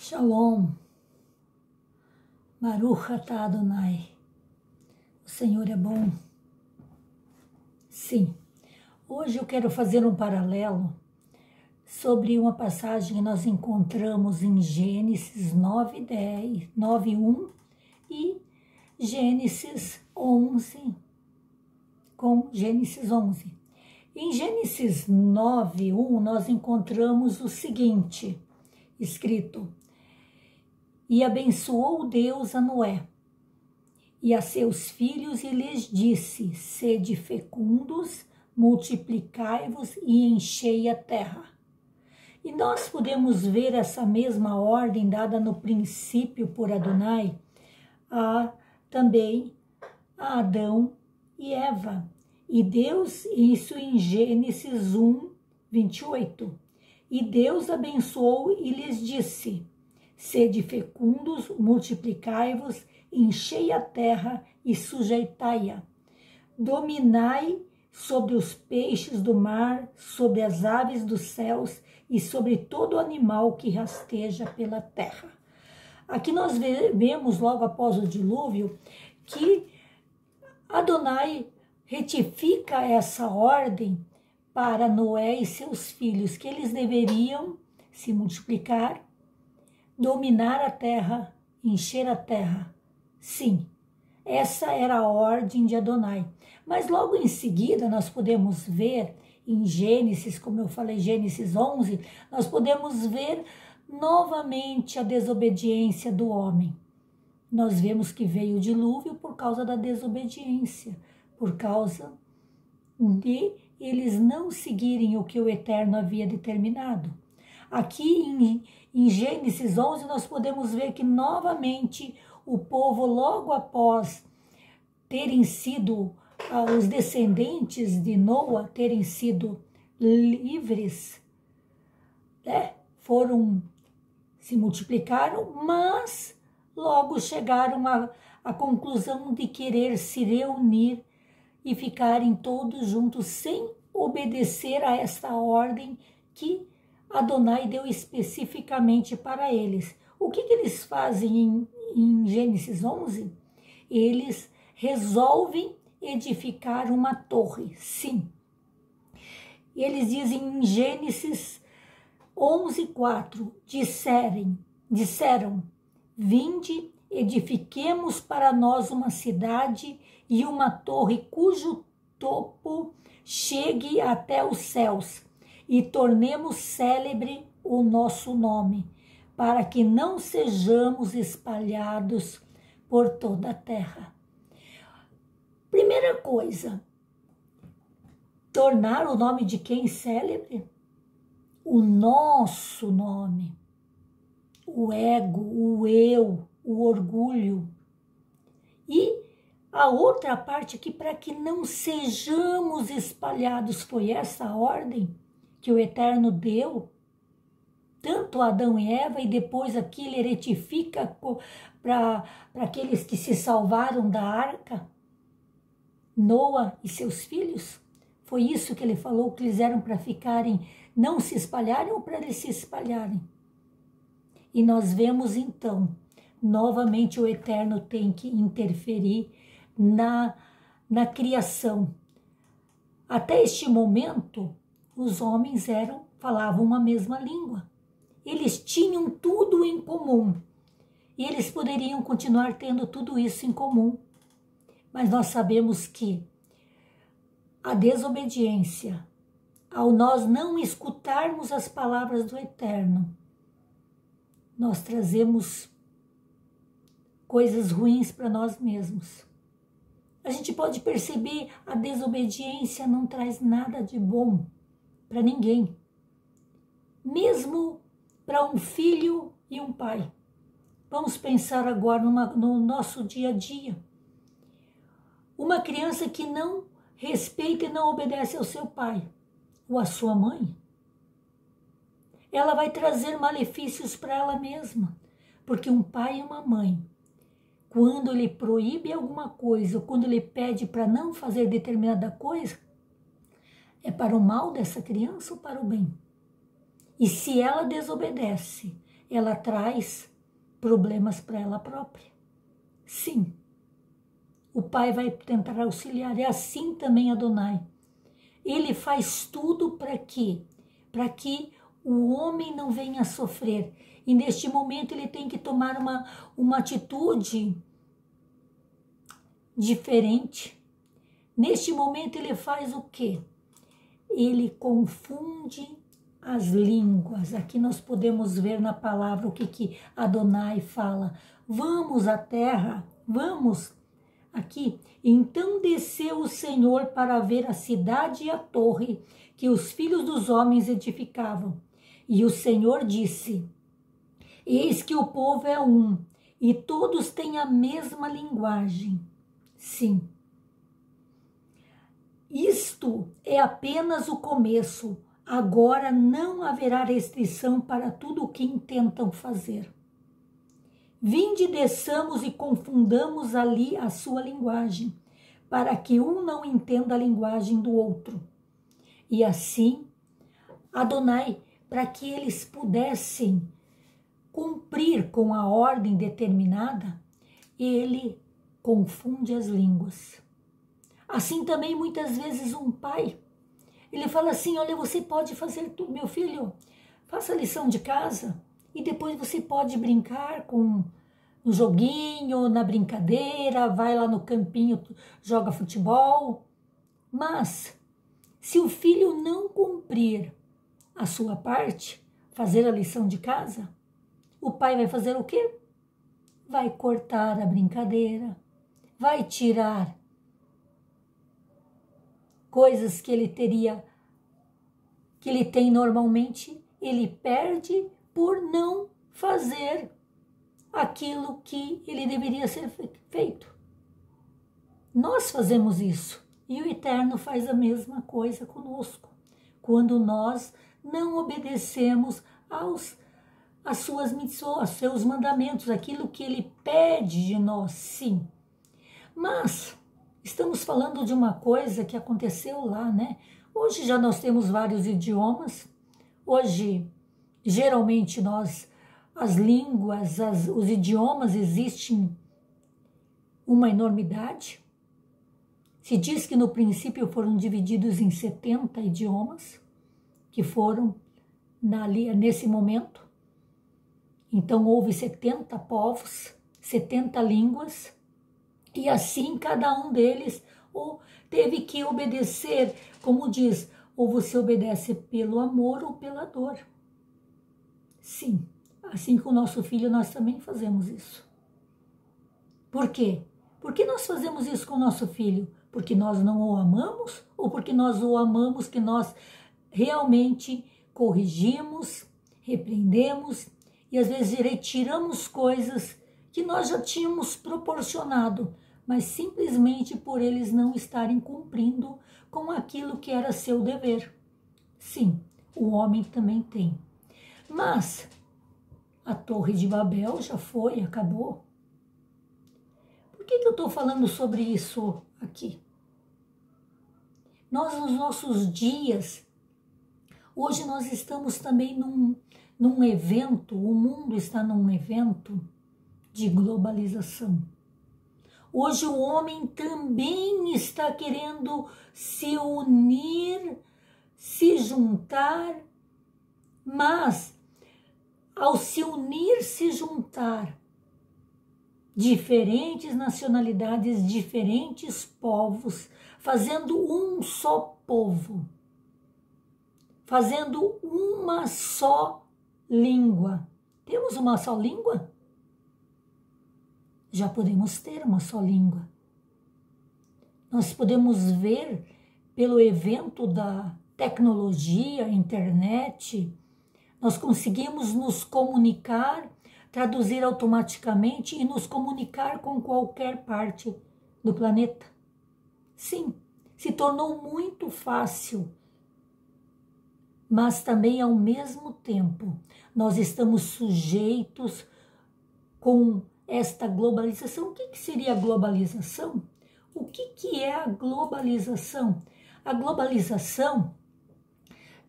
Shalom, Baruch atah Adonai. O Senhor é bom. Sim, hoje eu quero fazer um paralelo sobre uma passagem que nós encontramos em Gênesis 9:10, 9:1 e Gênesis 11, com Gênesis 11. Em Gênesis 9:1 nós encontramos o seguinte, escrito: E abençoou Deus a Noé e a seus filhos e lhes disse: sede fecundos, multiplicai-vos e enchei a terra. E nós podemos ver essa mesma ordem dada no princípio por Adonai também a Adão e Eva. E Deus, isso em Gênesis 1:28. E Deus abençoou e lhes disse: sede fecundos, multiplicai-vos, enchei a terra e sujeitai-a. Dominai sobre os peixes do mar, sobre as aves dos céus e sobre todo animal que rasteja pela terra. Aqui nós vemos, logo após o dilúvio, que Adonai retifica essa ordem para Noé e seus filhos, que eles deveriam se multiplicar, dominar a terra, encher a terra. Sim, essa era a ordem de Adonai. Mas logo em seguida nós podemos ver em Gênesis, como eu falei, Gênesis 11, nós podemos ver novamente a desobediência do homem. Nós vemos que veio o dilúvio por causa da desobediência, por causa de eles não seguirem o que o Eterno havia determinado. Aqui em Gênesis 11 nós podemos ver que novamente o povo, logo após terem sido, os descendentes de Noa terem sido livres, se multiplicaram, mas logo chegaram à conclusão de querer se reunir e ficarem todos juntos sem obedecer a esta ordem que Adonai deu especificamente para eles. O que eles fazem em Gênesis 11? Eles resolvem edificar uma torre, sim. Eles dizem em Gênesis 11:4, disseram, vinde, edifiquemos para nós uma cidade e uma torre cujo topo chegue até os céus, e tornemos célebre o nosso nome, para que não sejamos espalhados por toda a terra. Primeira coisa, tornar o nome de quem célebre? O nosso nome, o ego, o eu, o orgulho. E a outra parte aqui, para que não sejamos espalhados, foi essa a ordem que o Eterno deu, tanto a Adão e Eva, e depois aqui ele retifica para aqueles que se salvaram da arca, Noa e seus filhos. Foi isso que ele falou, que eles eram para ficarem, não se espalharem ou para eles se espalharem. E nós vemos então, novamente o Eterno tem que interferir na criação. Até este momento, os homens falavam uma mesma língua. Eles tinham tudo em comum. E eles poderiam continuar tendo tudo isso em comum. Mas nós sabemos que a desobediência, ao nós não escutarmos as palavras do Eterno, nós trazemos coisas ruins para nós mesmos. A gente pode perceber, a desobediência não traz nada de bom para ninguém. Mesmo para um filho e um pai. Vamos pensar agora no nosso dia a dia. Uma criança que não respeita e não obedece ao seu pai ou à sua mãe, ela vai trazer malefícios para ela mesma. Porque um pai e uma mãe, quando ele proíbe alguma coisa, ou quando ele pede para não fazer determinada coisa, é para o mal dessa criança ou para o bem? E se ela desobedece, ela traz problemas para ela própria. Sim, o pai vai tentar auxiliar. É assim também Adonai. Ele faz tudo para quê? Para que o homem não venha a sofrer. E neste momento ele tem que tomar uma atitude diferente. Neste momento ele faz o quê? Ele confunde as línguas. Aqui nós podemos ver na palavra o que Adonai fala. Vamos à terra, vamos aqui. Então desceu o Senhor para ver a cidade e a torre que os filhos dos homens edificavam. E o Senhor disse: eis que o povo é um, e todos têm a mesma linguagem. Sim. Isto é apenas o começo. Agora não haverá restrição para tudo o que intentam fazer. Vinde, desçamos e confundamos ali a sua linguagem, para que um não entenda a linguagem do outro. E assim, Adonai, para que eles pudessem cumprir com a ordem determinada, ele confunde as línguas. Assim também, muitas vezes, um pai, ele fala assim: olha, você pode fazer tudo, meu filho, faça a lição de casa e depois você pode brincar no joguinho, na brincadeira, vai lá no campinho, joga futebol. Mas, se o filho não cumprir a sua parte, fazer a lição de casa, o pai vai fazer o quê? Vai cortar a brincadeira, vai tirar coisas que ele tem normalmente, ele perde por não fazer aquilo que ele deveria ser feito. Nós fazemos isso e o Eterno faz a mesma coisa conosco, quando nós não obedecemos às suas mitzvot, aos seus mandamentos, aquilo que ele pede de nós, sim. Mas estamos falando de uma coisa que aconteceu lá, né? Hoje já nós temos vários idiomas. Hoje, geralmente, as línguas, os idiomas existem uma enormidade. Se diz que no princípio foram divididos em 70 idiomas, que foram nesse momento. Então houve 70 povos, 70 línguas, e assim cada um deles teve que obedecer, como diz, ou você obedece pelo amor ou pela dor. Sim, assim com o nosso filho nós também fazemos isso. Por quê? Por que nós fazemos isso com o nosso filho? Porque nós não o amamos ou porque nós o amamos, que nós realmente corrigimos, repreendemos e às vezes retiramos coisas que nós já tínhamos proporcionado, mas simplesmente por eles não estarem cumprindo com aquilo que era seu dever. Sim, o homem também tem. Mas a Torre de Babel já foi, acabou. Por que eu estou falando sobre isso aqui? Nós, nos nossos dias, hoje nós estamos também num evento, o mundo está num evento de globalização. Hoje o homem também está querendo se unir, se juntar, mas ao se unir, se juntar, diferentes nacionalidades, diferentes povos, fazendo um só povo, fazendo uma só língua. Temos uma só língua? Já podemos ter uma só língua. Nós podemos ver pelo evento da tecnologia, internet, nós conseguimos nos comunicar, traduzir automaticamente e nos comunicar com qualquer parte do planeta. Sim, se tornou muito fácil, mas também ao mesmo tempo nós estamos sujeitos com esta globalização. O que seria a globalização? O que é a globalização? A globalização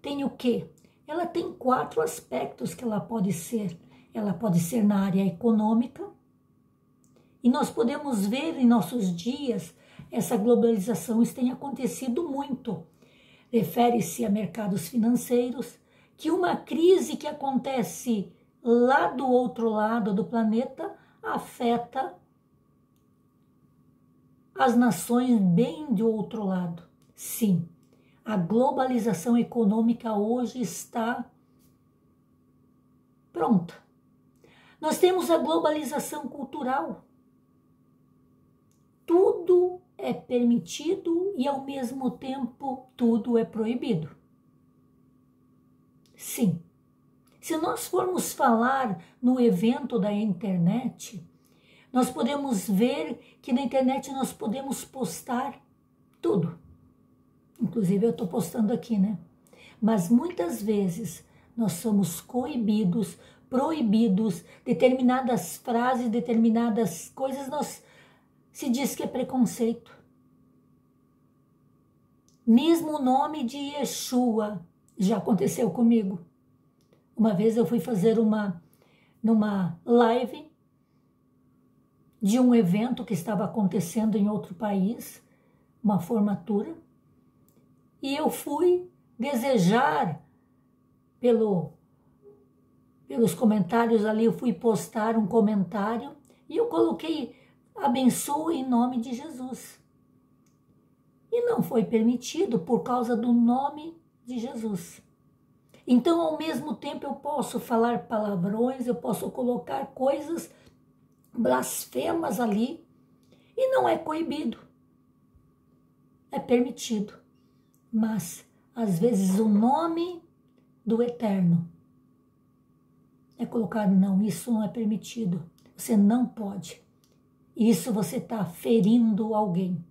tem o quê? Ela tem 4 aspectos que ela pode ser. ela pode ser na área econômica, e nós podemos ver em nossos dias essa globalização, isso tem acontecido muito. Refere-se a mercados financeiros, que uma crise que acontece lá do outro lado do planeta afeta as nações bem do outro lado. Sim, a globalização econômica hoje está pronta. Nós temos a globalização cultural. Tudo é permitido e, ao mesmo tempo, tudo é proibido. Sim. Se nós formos falar no evento da internet, nós podemos ver que na internet nós podemos postar tudo. Inclusive eu estou postando aqui, né? Mas muitas vezes nós somos coibidos, proibidos, determinadas frases, determinadas coisas, se diz que é preconceito. Mesmo o nome de Yeshua já aconteceu comigo. Uma vez eu fui fazer numa live de um evento que estava acontecendo em outro país, uma formatura, e eu fui desejar pelos comentários ali, eu fui postar um comentário e eu coloquei abençoe em nome de Jesus. E não foi permitido por causa do nome de Jesus. Então, ao mesmo tempo, eu posso falar palavrões, eu posso colocar coisas blasfemas ali, e não é coibido, é permitido. Mas, às vezes, o nome do Eterno é colocado, não, isso não é permitido, você não pode. Isso você está ferindo alguém.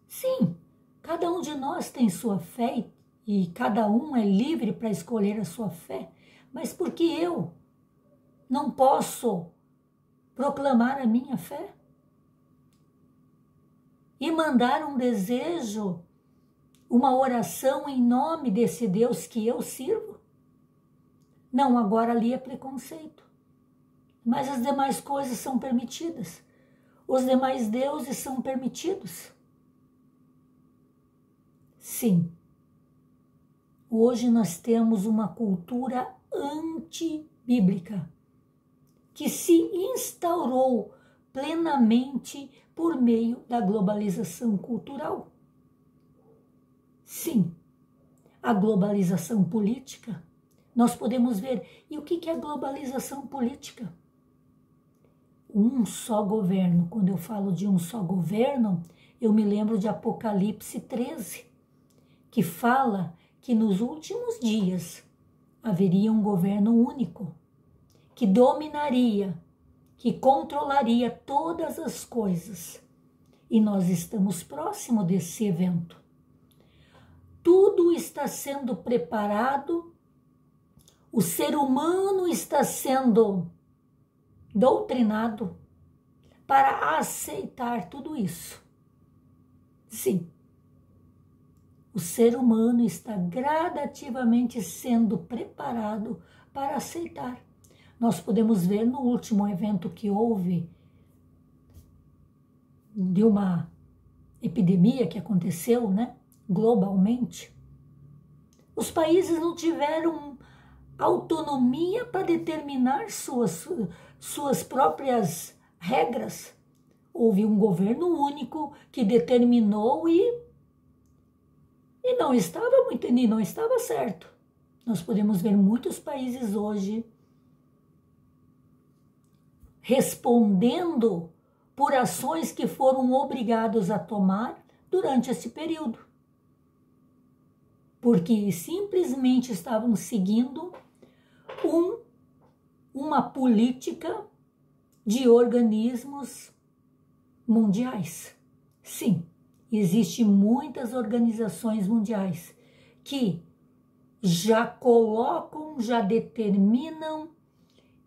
Sim, cada um de nós tem sua fé e cada um é livre para escolher a sua fé, mas por que eu não posso proclamar a minha fé? E mandar um desejo, uma oração em nome desse Deus que eu sirvo? Não, agora ali é preconceito. Mas as demais coisas são permitidas. Os demais deuses são permitidos. Sim. Hoje nós temos uma cultura antibíblica que se instaurou plenamente por meio da globalização cultural. Sim, a globalização política, nós podemos ver. E o que é a globalização política? Um só governo. Quando eu falo de um só governo, eu me lembro de Apocalipse 13, que fala que nos últimos dias haveria um governo único, que dominaria, que controlaria todas as coisas. E nós estamos próximo desse evento. Tudo está sendo preparado, o ser humano está sendo doutrinado para aceitar tudo isso. Sim, o ser humano está gradativamente sendo preparado para aceitar. Nós podemos ver no último evento que houve de uma epidemia que aconteceu, né, globalmente. Os países não tiveram autonomia para determinar suas próprias regras. Houve um governo único que determinou e não estava certo. Nós podemos ver muitos países hoje respondendo por ações que foram obrigados a tomar durante esse período, porque simplesmente estavam seguindo uma política de organismos mundiais. Sim, existem muitas organizações mundiais que já colocam, já determinam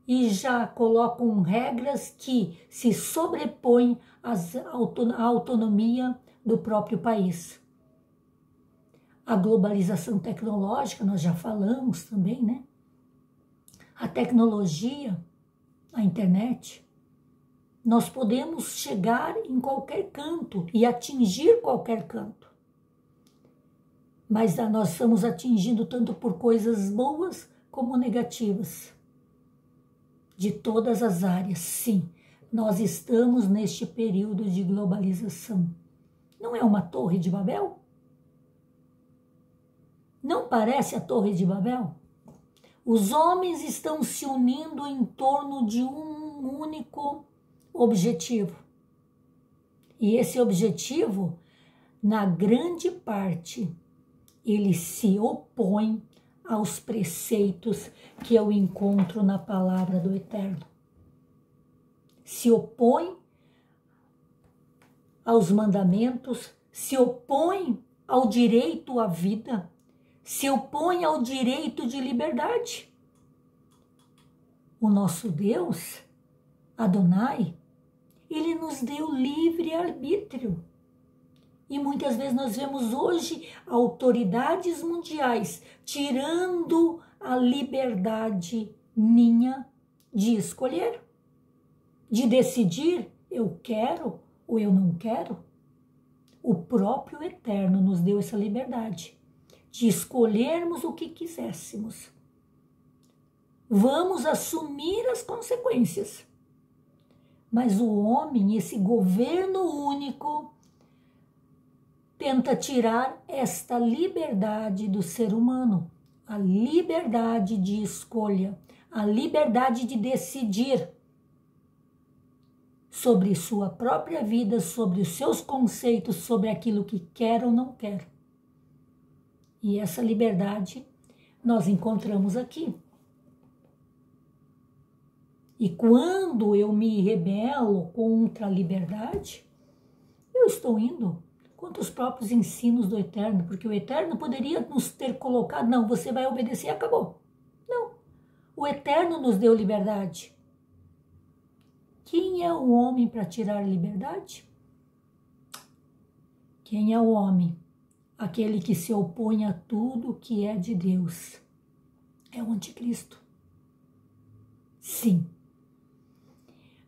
e já colocam regras que se sobrepõem à autonomia do próprio país. A globalização tecnológica, nós já falamos também, né? A tecnologia, a internet, nós podemos chegar em qualquer canto e atingir qualquer canto. Mas nós estamos atingindo tanto por coisas boas como negativas. De todas as áreas, sim. Nós estamos neste período de globalização. Não é uma Torre de Babel? Não parece a Torre de Babel? Os homens estão se unindo em torno de um único objetivo. E esse objetivo, na grande parte, ele se opõe aos preceitos que eu encontro na palavra do Eterno. Se opõe aos mandamentos, se opõe ao direito à vida, se opõe ao direito de liberdade. O nosso Deus, Adonai, ele nos deu livre arbítrio. E muitas vezes nós vemos hoje autoridades mundiais tirando a liberdade minha de escolher, de decidir eu quero ou eu não quero. O próprio Eterno nos deu essa liberdade de escolhermos o que quiséssemos. Vamos assumir as consequências. Mas o homem, esse governo único, tenta tirar esta liberdade do ser humano, a liberdade de escolha, a liberdade de decidir sobre sua própria vida, sobre os seus conceitos, sobre aquilo que quer ou não quer. E essa liberdade nós encontramos aqui. E quando eu me rebelo contra a liberdade, eu estou indo contra os próprios ensinos do Eterno, porque o Eterno poderia nos ter colocado, não, você vai obedecer e acabou. Não, o Eterno nos deu liberdade. Quem é o homem para tirar a liberdade? Quem é o homem? Aquele que se opõe a tudo que é de Deus. É o anticristo. Sim.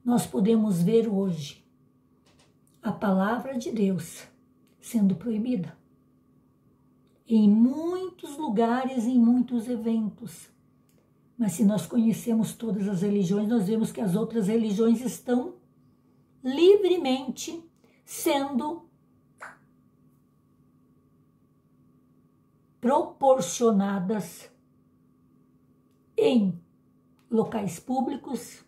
Nós podemos ver hoje a palavra de Deus sendo proibida em muitos lugares, em muitos eventos. Mas se nós conhecemos todas as religiões, nós vemos que as outras religiões estão livremente sendo proporcionadas em locais públicos,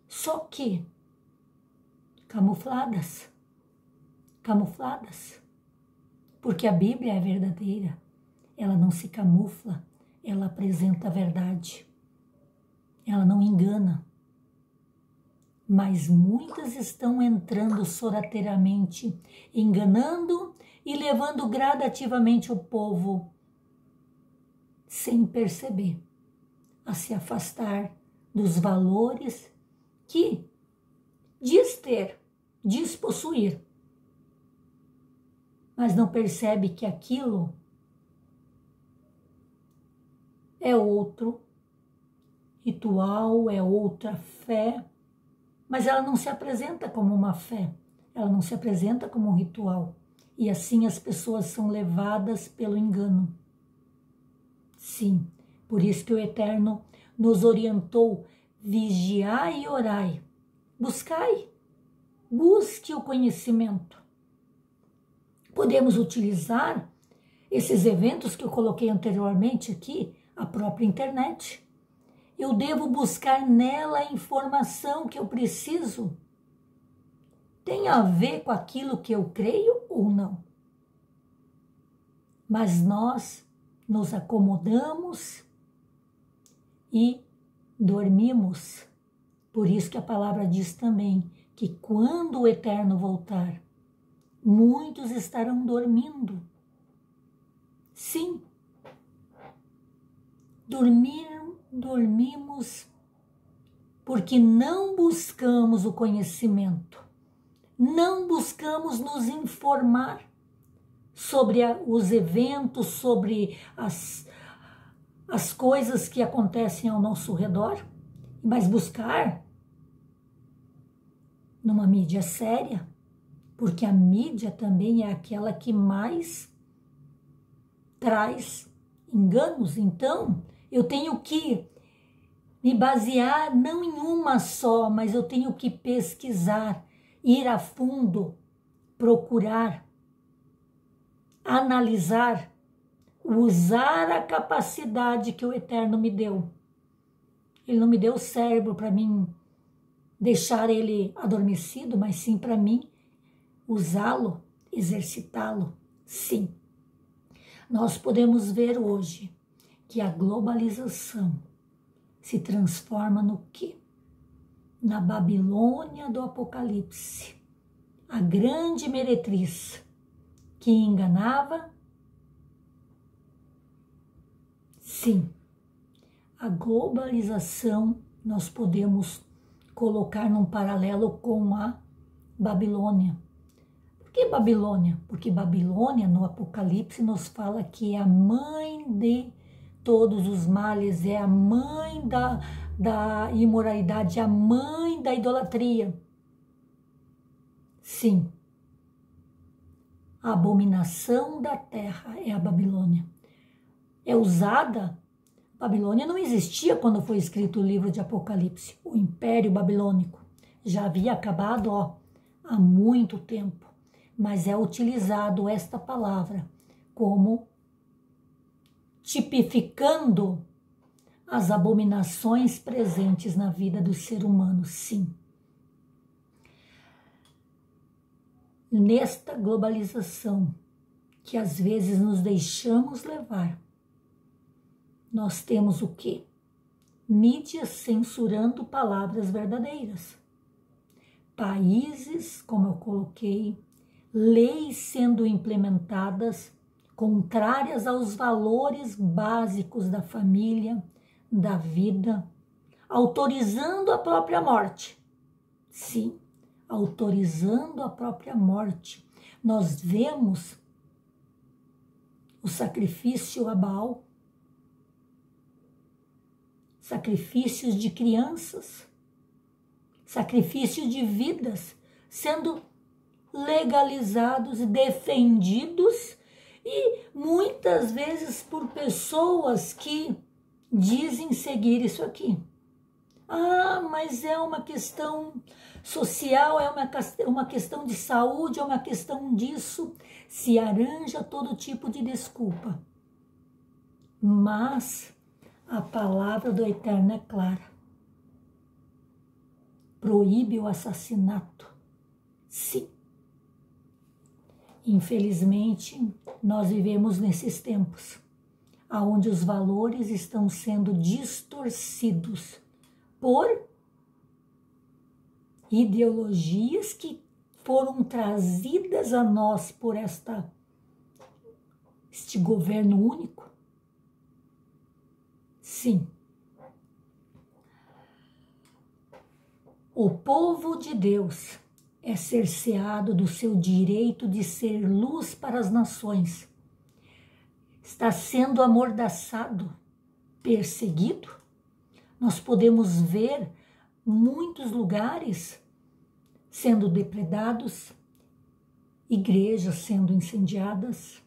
só que camufladas, porque a Bíblia é verdadeira, ela não se camufla, ela apresenta a verdade, ela não engana, mas muitas estão entrando sorrateiramente, enganando e levando gradativamente o povo, sem perceber, a se afastar dos valores que diz ter, diz possuir, mas não percebe que aquilo é outro ritual, é outra fé, mas ela não se apresenta como uma fé, ela não se apresenta como um ritual. E assim as pessoas são levadas pelo engano. Sim, por isso que o Eterno nos orientou, vigiai e orai, buscai, busque o conhecimento. Podemos utilizar esses eventos que eu coloquei anteriormente aqui, a própria internet. Eu devo buscar nela a informação que eu preciso. Tem a ver com aquilo que eu creio ou não? Mas nós nos acomodamos e dormimos. Por isso que a palavra diz também que quando o Eterno voltar, muitos estarão dormindo. Sim, dormimos porque não buscamos o conhecimento, não buscamos nos informar sobre os eventos, sobre as coisas que acontecem ao nosso redor, mas buscar numa mídia séria, porque a mídia também é aquela que mais traz enganos. Então, eu tenho que me basear não em uma só, mas eu tenho que pesquisar, ir a fundo, procurar, analisar, usar a capacidade que o Eterno me deu. Ele não me deu o cérebro para mim deixar ele adormecido, mas sim para mim usá-lo, exercitá-lo, sim. Nós podemos ver hoje que a globalização se transforma no quê? Na Babilônia do Apocalipse, a grande meretriz que enganava. Sim, a globalização nós podemos colocar num paralelo com a Babilônia. Por que Babilônia? Porque Babilônia, no Apocalipse, nos fala que é a mãe de todos os males, é a mãe da imoralidade, a mãe da idolatria. Sim, a abominação da terra é a Babilônia. É usada. Babilônia não existia quando foi escrito o livro de Apocalipse. O Império Babilônico já havia acabado há muito tempo. Mas é utilizado esta palavra como tipificando as abominações presentes na vida do ser humano, sim. Nesta globalização que às vezes nos deixamos levar, nós temos o quê? Mídias censurando palavras verdadeiras. Países, como eu coloquei, leis sendo implementadas contrárias aos valores básicos da família, da vida, autorizando a própria morte. Sim, autorizando a própria morte. Nós vemos o sacrifício a Baal, sacrifícios de crianças, sacrifício de vidas sendo legalizados e defendidos, e muitas vezes por pessoas que dizem seguir isso aqui. Ah, mas é uma questão social, é uma questão de saúde, é uma questão disso. Se arranja todo tipo de desculpa. Mas a palavra do Eterno é clara. Proíbe o assassinato. Sim. Infelizmente, nós vivemos nesses tempos, onde os valores estão sendo distorcidos por ideologias que foram trazidas a nós por este governo único. Sim. O povo de Deus é cerceado do seu direito de ser luz para as nações. Está sendo amordaçado, perseguido. Nós podemos ver muitos lugares sendo depredados, igrejas sendo incendiadas.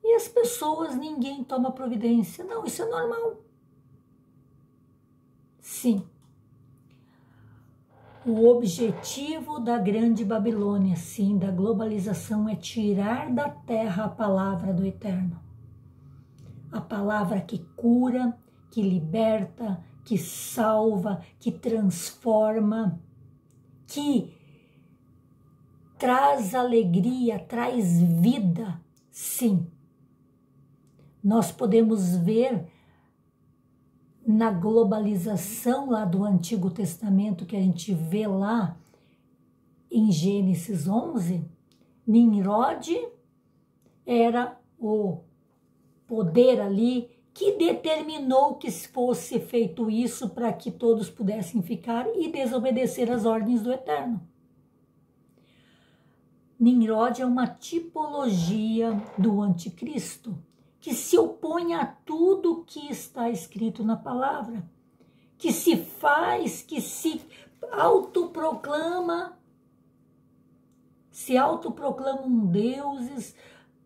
E as pessoas, ninguém toma providência. Não, isso é normal. Sim. O objetivo da grande Babilônia, sim, da globalização, é tirar da terra a palavra do Eterno. A palavra que cura, que liberta, que salva, que transforma, que traz alegria, traz vida, sim. Nós podemos ver na globalização lá do Antigo Testamento, que a gente vê lá em Gênesis 11, Nimrod era o poder ali que determinou que fosse feito isso para que todos pudessem ficar e desobedecer às ordens do Eterno. Nimrod é uma tipologia do anticristo, que se opõe a tudo que está escrito na palavra, que se autoproclamam deuses,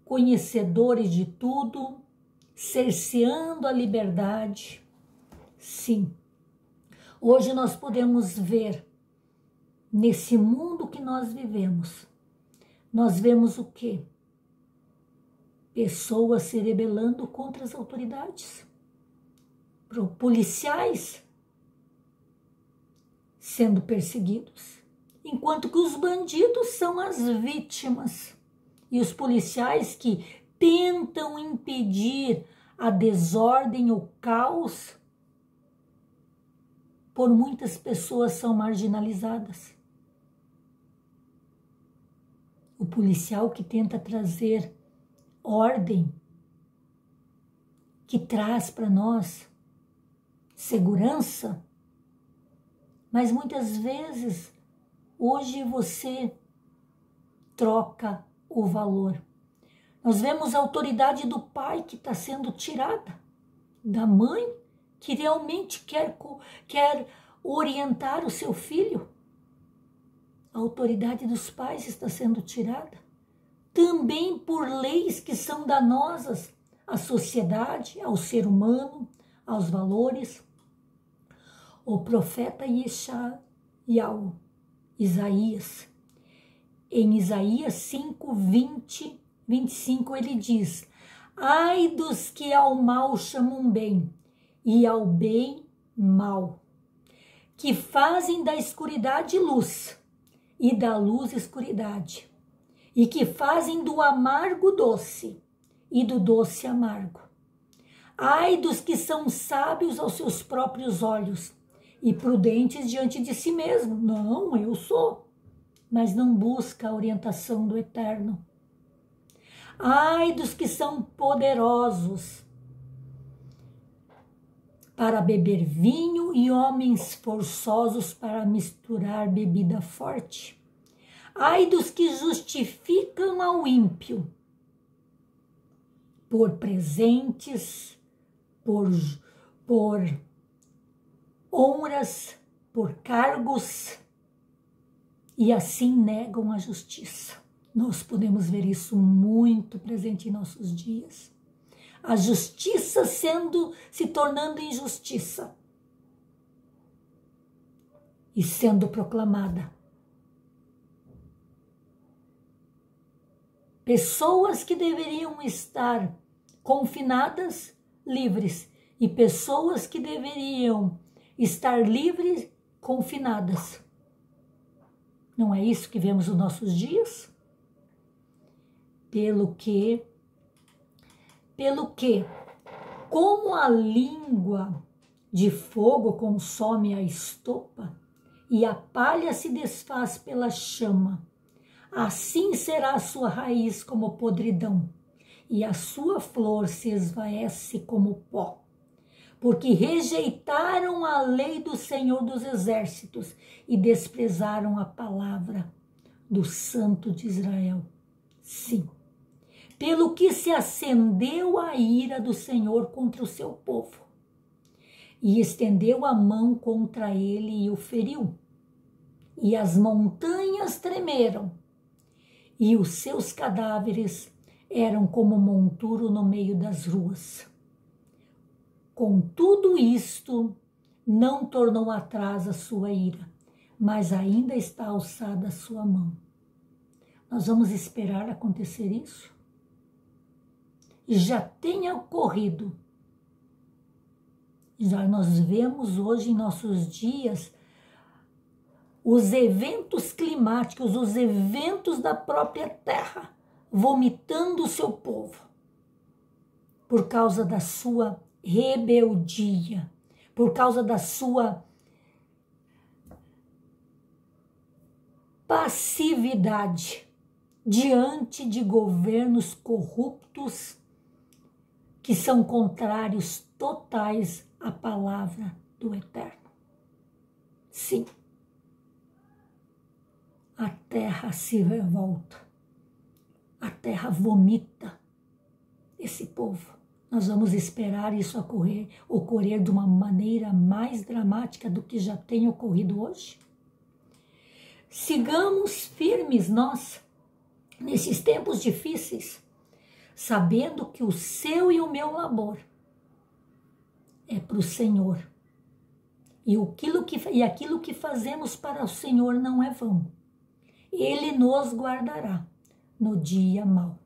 conhecedores de tudo, cerceando a liberdade. Sim, hoje nós podemos ver, nesse mundo que nós vivemos, nós vemos o quê? Pessoas se rebelando contra as autoridades, policiais sendo perseguidos, enquanto que os bandidos são as vítimas e os policiais que tentam impedir a desordem, o caos, por muitas pessoas são marginalizadas. O policial que tenta trazer ordem, que traz para nós segurança, mas muitas vezes hoje você troca o valor. Nós vemos a autoridade do pai que está sendo tirada, da mãe que realmente quer orientar o seu filho. A autoridade dos pais está sendo tirada. Também por leis que são danosas à sociedade, ao ser humano, aos valores. O profeta Yeshayahu, Isaías, em Isaías 5, 20, 25, ele diz: ai dos que ao mal chamam bem, e ao bem mal, que fazem da escuridade luz, e da luz escuridade, e que fazem do amargo doce, e do doce amargo. Ai dos que são sábios aos seus próprios olhos, e prudentes diante de si mesmo. Não, eu sou, mas não busca a orientação do Eterno. Ai dos que são poderosos para beber vinho e homens forçosos para misturar bebida forte. Ai dos que justificam ao ímpio por presentes, por honras, por cargos, e assim negam a justiça. Nós podemos ver isso muito presente em nossos dias. A justiça se tornando injustiça e sendo proclamada. Pessoas que deveriam estar confinadas, livres, e pessoas que deveriam estar livres, confinadas. Não é isso que vemos nos nossos dias? Pelo que, como a língua de fogo consome a estopa e a palha se desfaz pela chama, assim será a sua raiz como podridão e a sua flor se esvaece como pó. Porque rejeitaram a lei do Senhor dos Exércitos e desprezaram a palavra do Santo de Israel. Sim, pelo que se acendeu a ira do Senhor contra o seu povo, e estendeu a mão contra ele e o feriu. E as montanhas tremeram, e os seus cadáveres eram como monturo no meio das ruas. Com tudo isto, não tornou atrás a sua ira, mas ainda está alçada a sua mão. Nós vamos esperar acontecer isso? Já tenha ocorrido. Já nós vemos hoje em nossos dias os eventos climáticos, os eventos da própria terra, vomitando o seu povo por causa da sua rebeldia, por causa da sua passividade diante de governos corruptos que são contrários totais à palavra do Eterno. Sim, a terra se revolta, a terra vomita esse povo. Nós vamos esperar isso ocorrer de uma maneira mais dramática do que já tem ocorrido hoje? Sigamos firmes nós, nesses tempos difíceis, sabendo que o seu e o meu labor é para o Senhor. E aquilo que fazemos para o Senhor não é vão. Ele nos guardará no dia mau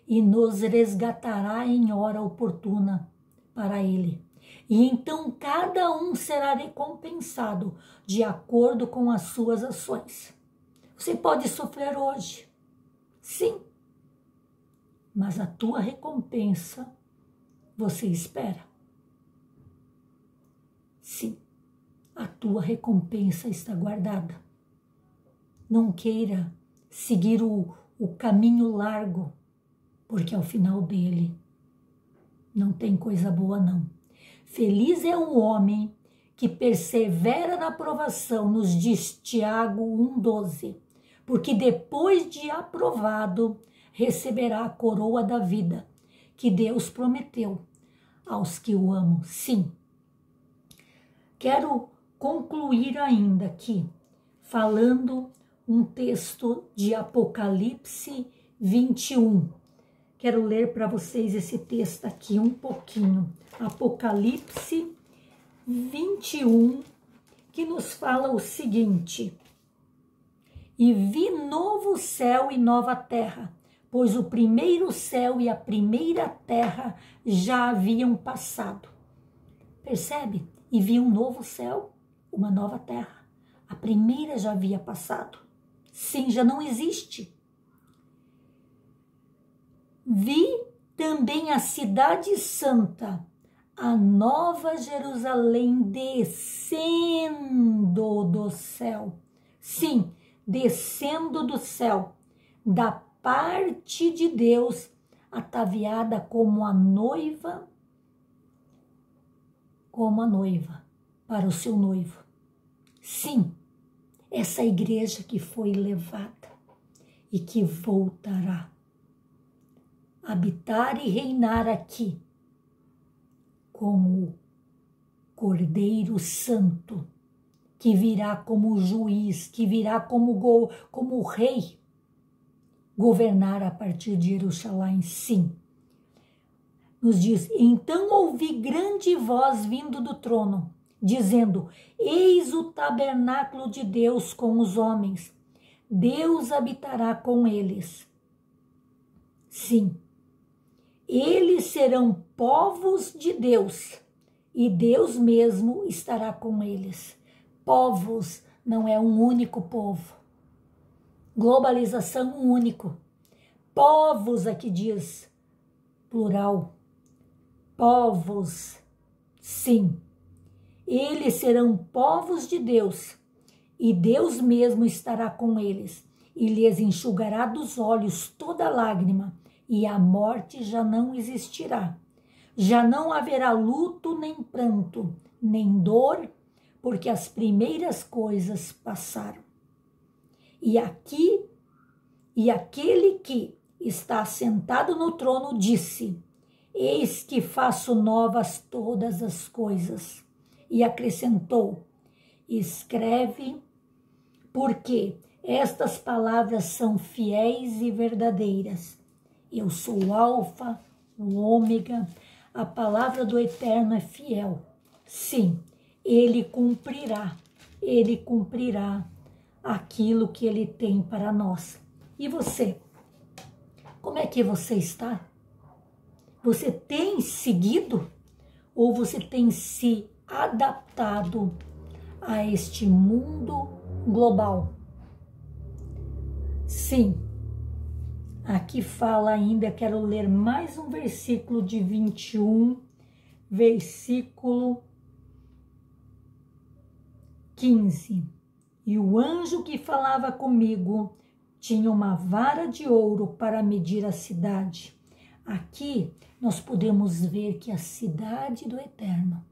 e nos resgatará em hora oportuna para Ele. E então cada um será recompensado de acordo com as suas ações. Você pode sofrer hoje, sim, mas a tua recompensa você espera. Sim, a tua recompensa está guardada. Não queira seguir o caminho largo, porque ao final dele não tem coisa boa não. Feliz é o homem que persevera na provação, nos diz Tiago 1,12, porque depois de aprovado receberá a coroa da vida que Deus prometeu aos que o amam. Sim, quero concluir ainda aqui falando um texto de Apocalipse 21. Quero ler para vocês esse texto aqui um pouquinho. Apocalipse 21, que nos fala o seguinte: E vi novo céu e nova terra, pois o primeiro céu e a primeira terra já haviam passado. Percebe? E vi um novo céu, uma nova terra. A primeira já havia passado. Sim, já não existe. Vi também a cidade santa, a nova Jerusalém descendo do céu. Sim, descendo do céu, da parte de Deus, ataviada como a noiva para o seu noivo. Sim, essa igreja que foi levada e que voltará habitar e reinar aqui como Cordeiro Santo, que virá como juiz, que virá como rei, governar a partir de Jerusalém. Sim. Nos diz: então ouvi grande voz vindo do trono, dizendo: eis o tabernáculo de Deus com os homens, Deus habitará com eles. Sim, eles serão povos de Deus, e Deus mesmo estará com eles. Povos não é um único povo. Globalização único. Povos aqui diz plural. Povos, sim. Eles serão povos de Deus, e Deus mesmo estará com eles, e lhes enxugará dos olhos toda lágrima, e a morte já não existirá. Já não haverá luto, nem pranto, nem dor, porque as primeiras coisas passaram. E aquele que está sentado no trono disse: eis que faço novas todas as coisas. E acrescentou: escreve, porque estas palavras são fiéis e verdadeiras. Eu sou o Alfa, o Ômega, a palavra do Eterno é fiel. Sim, Ele cumprirá aquilo que Ele tem para nós. E você? Como é que você está? Você tem seguido ou você tem se adaptado a este mundo global? Sim, aqui fala ainda, quero ler mais um versículo de 21, versículo 15. E o anjo que falava comigo tinha uma vara de ouro para medir a cidade. Aqui nós podemos ver que a cidade do Eterno,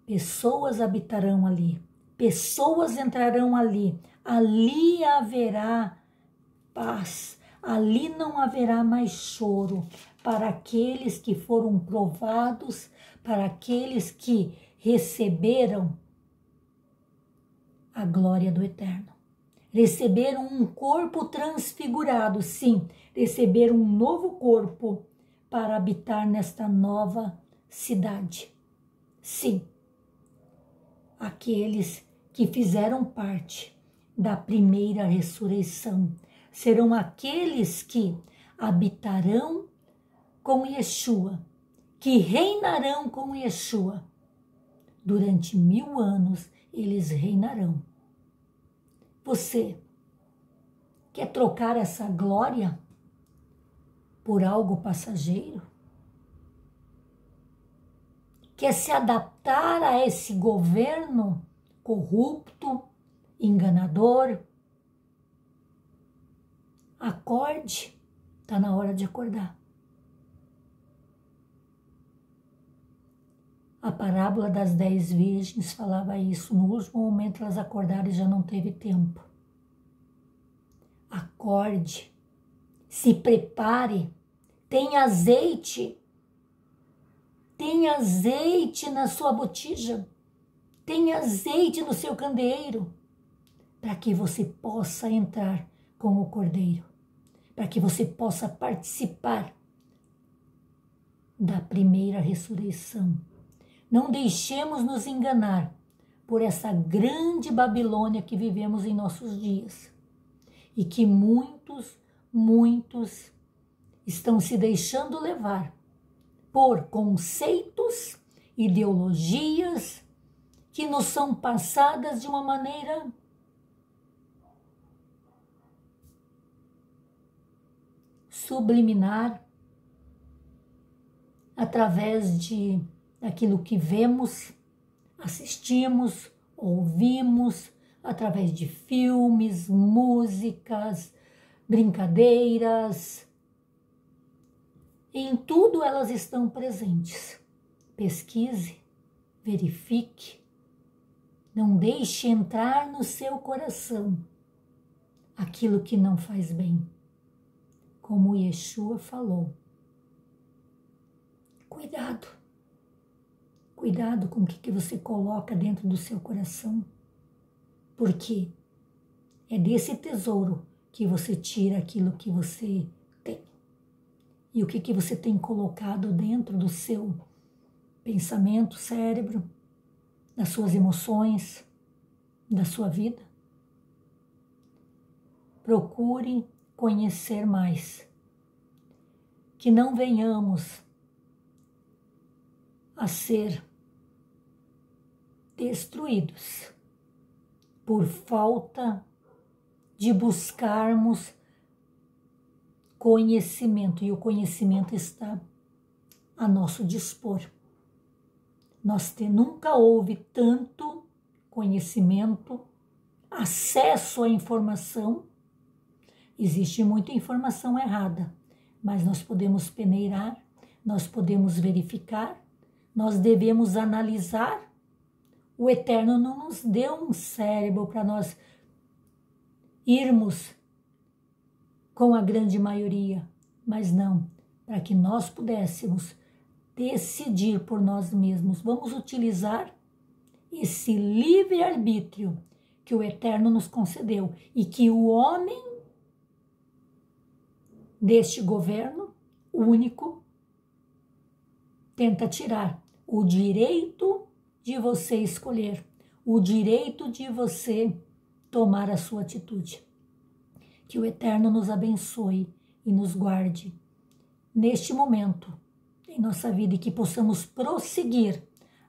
pessoas habitarão ali, pessoas entrarão ali, ali haverá paz, ali não haverá mais choro, para aqueles que foram provados, para aqueles que receberam a glória do Eterno. Receberam um corpo transfigurado, sim, receberam um novo corpo para habitar nesta nova cidade. Sim, aqueles que fizeram parte da primeira ressurreição serão aqueles que habitarão com Yeshua, que reinarão com Yeshua. Durante 1000 anos eles reinarão. Você quer trocar essa glória por algo passageiro? Quer se adaptar a esse governo corrupto, enganador? Acorde, está na hora de acordar. A parábola das 10 virgens falava isso. No último momento elas acordaram e já não teve tempo. Acorde, se prepare, tem azeite na sua botija, tem azeite no seu candeeiro, para que você possa entrar com o Cordeiro, para que você possa participar da primeira ressurreição. Não deixemos nos enganar por essa grande Babilônia que vivemos em nossos dias e que muitos estão se deixando levar por conceitos, ideologias que nos são passadas de uma maneira subliminar, através daquilo que vemos, assistimos, ouvimos, através de filmes, músicas, brincadeiras. Em tudo elas estão presentes. Pesquise, verifique, não deixe entrar no seu coração aquilo que não faz bem. Como Yeshua falou, cuidado. Cuidado com o que você coloca dentro do seu coração, porque é desse tesouro que você tira aquilo que você tem. E o que você tem colocado dentro do seu pensamento, cérebro, das suas emoções, da sua vida. Procure conhecer mais. Que não venhamos a ser destruídos por falta de buscarmos conhecimento, e o conhecimento está a nosso dispor. Nunca houve tanto conhecimento, acesso à informação. Existe muita informação errada, mas nós podemos peneirar, nós podemos verificar, nós devemos analisar. O Eterno não nos deu um cérebro para nós irmos com a grande maioria, mas não, para que nós pudéssemos decidir por nós mesmos. Vamos utilizar esse livre-arbítrio que o Eterno nos concedeu e que o homem deste governo único tenta tirar: o direito de você escolher, o direito de você tomar a sua atitude. Que o Eterno nos abençoe e nos guarde neste momento em nossa vida e que possamos prosseguir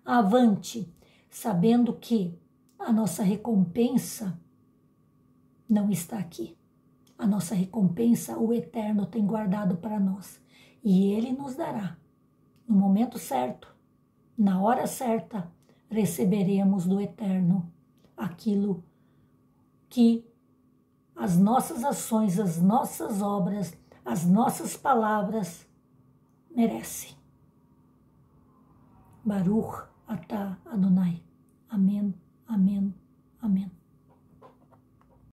avante, sabendo que a nossa recompensa não está aqui. A nossa recompensa o Eterno tem guardado para nós e Ele nos dará. No momento certo, na hora certa, receberemos do Eterno aquilo que as nossas ações, as nossas obras, as nossas palavras merecem. Baruch atah Adonai. Amém, amém, amém.